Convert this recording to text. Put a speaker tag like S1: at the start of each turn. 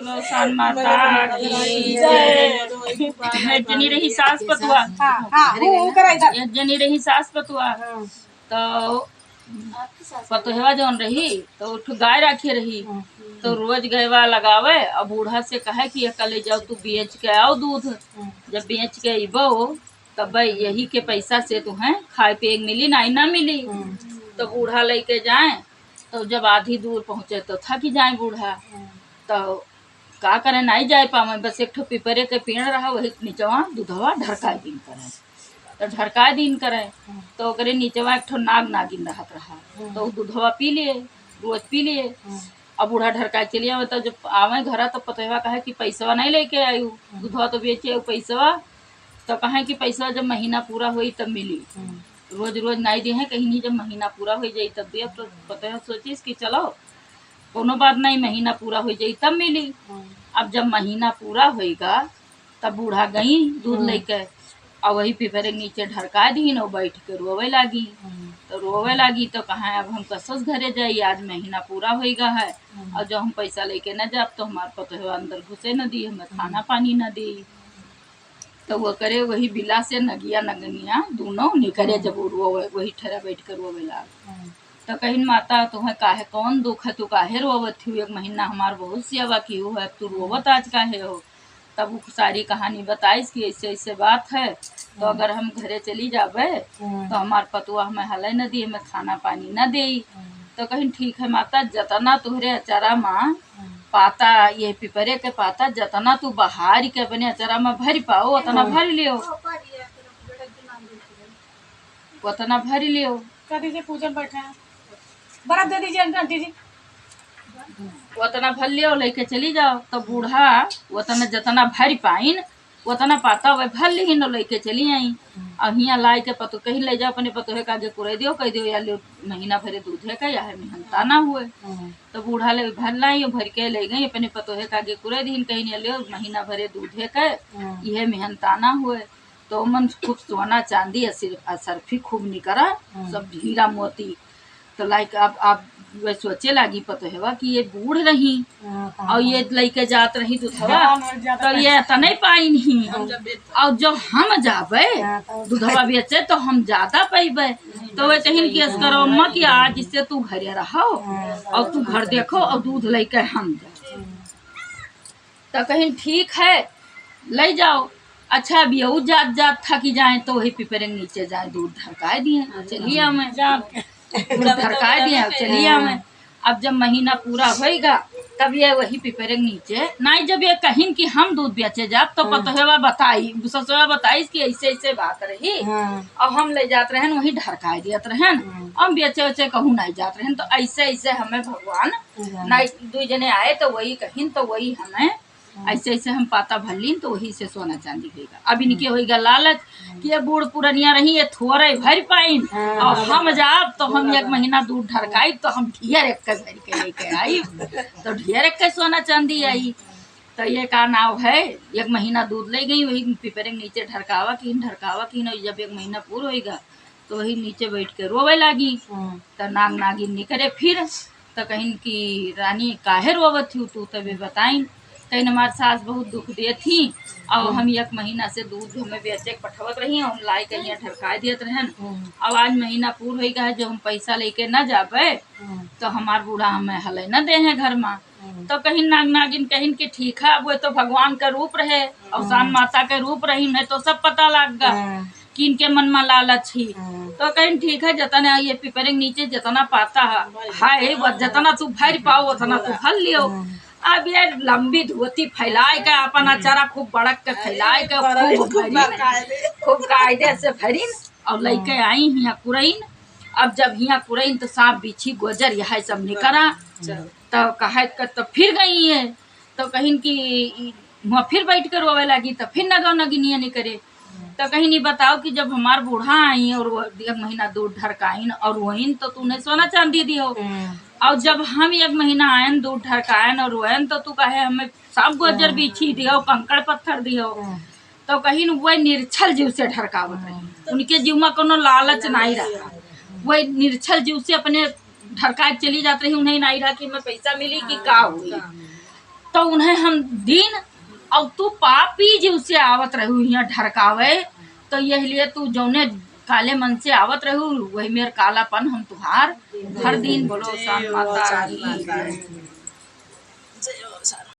S1: बोलो सान माता की जय। एक जनी रही सास पतुआ, एक जनी रही सास पतुआ। तो पतोहवा जौन रही तो उठ गाय रखी रही, तो रोज गयवा लगावे। और बूढ़ा से कहे कि ये कल जाओ तू बेच के आओ दूध। जब बेच के अबो तब यही के पैसा से तुम्हें खाए पिए मिली नहीं ना मिली। तो बूढ़ा लेके जाए, तो जब आधी दूर पहुँचे तो थक जाए बूढ़ा। तो का करे नहीं जाए पावे, बस एक ठो पिपरे के पेड़ रहा वही नीचवा दूधवा ढरका दिन करे। तो ढरका दिन करे तो ओकरे नीचवा एक ठो नाग नागिन रहत रहा, तो उ दूधवा पी लिए, रोज पी लिए। अब बूढ़ा ढरका चलिए आवे, तो जब आवे घर तो पतोहवा कहे कि पैसवा नहीं लेके आई, दूधवा तो बेचे पैसवा। तो कहे कि पैसा जब महीना पूरा हुई तब मिली, रोज रोज नहीं दे कहीं नहीं, जब महीना पूरा हो जाये तब दिया। तो पतोहवा सोचिस कि चलो कोनो बात नहीं, महीना पूरा हो जाये तब मिली। अब जब महीना पूरा होगा तब बूढ़ा गई दूध लेके, और वही पिपरे के नीचे ढरका दी और बैठ के रोवे लगी। तो रोवे लगी तो कहा अब हम कसोस घरे जाई, आज महीना पूरा होगा है, और जब हम पैसा लेके न जाब तो हमारे पतोहवा अंदर घुसे न दी, हमें खाना पानी न दी। तो वो करे वही बिला से नगिया नगनिया दोनों निकले, जब वो रोवे वही ठहरा बैठ कर रोवे लाग। तो कहीं माता तुम्हें काहे कौन दुख है, तू काहे रोवत थी, एक महीना हमार बहुत सेवा की है, तू रोवत आज काहे हो। तब वो सारी कहानी बताइस कि ऐसे ऐसे बात है, तो अगर हम घरे चली जाबे तो हमार पतुआ हमें हले न दी, हमें खाना पानी न दे। तो कहीं ठीक है माता, जतना तुहरे अचारा माँ पाता, ये पिपरे के पाता जतना तू बहार के अपने अचारा में भर पाओ उतना भर लियो, उतना भर लियो।
S2: कर दीजिए पूजन बैठे हैं, बर्फ दे दीजिए आंटी जी।
S1: उतना भर लियो लेके चली जाओ। तो बूढ़ा उतना जतना भर पाइन उतना पाता वह भर ली न लेके चली आई। और हियाँ लाई के पतो कहीं ले जाओ, अपने पतोहे का आगे कुरे दियो, कह दियो या ले महीना भरे दूध है का या है मेहनता ना हुए। तो बूढ़ा ले भर लाई, भर के ले गई अपने पतोहे का आगे कुरे दी, कहीं नहीं ले महीना भरे दूध है का यह मेहनता ना हुए। तो मन खूब सोना चांदी असरफी खूब निकरा, सब हीरा मोती। तो लाइक अब वे सोचे लगी पतोहवा कि ये बूढ़ रही और ये लेके जात रही दूधवा, तो ये तने पाई नहीं, और जब हम जाबे दूधवा बेचे तो हम ज्यादा पैबे। तो वे कहीं केस करो अम्मा कि आज इससे तू घरे रहो और तू घर देखो और दूध लेके हम जाओ। तो कहीं ठीक है ले जाओ। अच्छा अब यू जात जात था कि जाए तो वही पिपरे के नीचे जाए, दूध ढरका दिए, चलिए हमें ढरका दिए, चलिए हमें। अब जब महीना पूरा होएगा तब ये वही पिपरे के नीचे नहीं, जब ये कहीं कि हम दूध बेचे जात तो पतोहवा बताई, ससुरा बताई कि ऐसे ऐसे बात रही, और हम ले जाते रहन वही ढरका दियत रहन, हम बेचे वेचे कहूँ नहीं जात रहन। तो ऐसे ऐसे हमें भगवान नहीं दो जने आए तो वही कहीं, तो वही हमें ऐसे ऐसे हम पाता भरलीन, तो वही से सोना चांदी होगा। अब इनके होगा लालच कि ये बूढ़ पुरनिया रही, ये थोड़े भर पाइन, और हम जाब तो हम एक महीना दूध ढरकाई तो हम ढेर एक भर के लेके आई, तो ढेर एक सोना चांदी आई। तो ये का नाव है, एक महीना दूध ले गई वही पिपरे के नीचे ढरकावा की जब एक महीना पूरा होगा तो वही नीचे बैठ के रोवे लगी। तो नाग नागिन निकले फिर, तो कहीं की रानी काहे रोवत थी तू, तभी बताई कहीं हमारे सास बहुत दुख दे थी, और हम एक महीना से दूध हमें बेचे पठवत रही, हम लाई के यहाँ ढरका देते रहन। अब आज महीना पूरा होगा है, जो हम पैसा लेके न जाबे तो हमार बूढ़ा हमें हले न दे हैं घर में। तो कहीं नाग नागिन कहीं कि ठीक है, वो तो भगवान का रूप रहे, अवसान माता के रूप रही है, तो सब पता लग गा कि इनके मन में लालच ही। तो कहीं ठीक है, जतना ये पिपरे के नीचे जतना पाता है वो जतना तू भर पाओ उतना तू भर लियो। अब ये लंबी धोती फैलाए के अपन अचारा खूब बड़क के फैलाए के खूब कायदे से भरीन और लेके आई हिया कुरैन। अब जब हिया कुरैन तो सांप बिछी गोजर यह सब निकरा, तो कहे कर तो फिर गई है। तो कहीं की वहाँ फिर बैठ कर रोवे लगी, तो फिर नगो नगिनिया नहीं करे। तो कहीं नहीं बताओ कि जब हमार बूढ़ा आई और वो एक महीना दूध ढरकाइन और वही तो तूने सोना चांदी दी हो, और जब हम एक महीना आयन दूध ढरकायन और रोयन तो तू कहे हमें सब गोजर बिछी दियो, कंकड़ पत्थर दियो। तो कहीं वह निर्छल जीव से ढरकावत रही, उनके जीव में कोनो लालच नहीं रहा, वह निर्छल जीव से अपने ढरका चली जाती रही, उन्हें नहीं रहा कि हमें पैसा मिली कि का हुई। तो उन्हें हम दिन अब तू पापी जी उससे आवत रहू यहाँ ढरकावे तो यही लिए तू जौने काले मन से आवत रहू वही मेरे कालापन हम तुहार हर दिन बोलो सान माता की।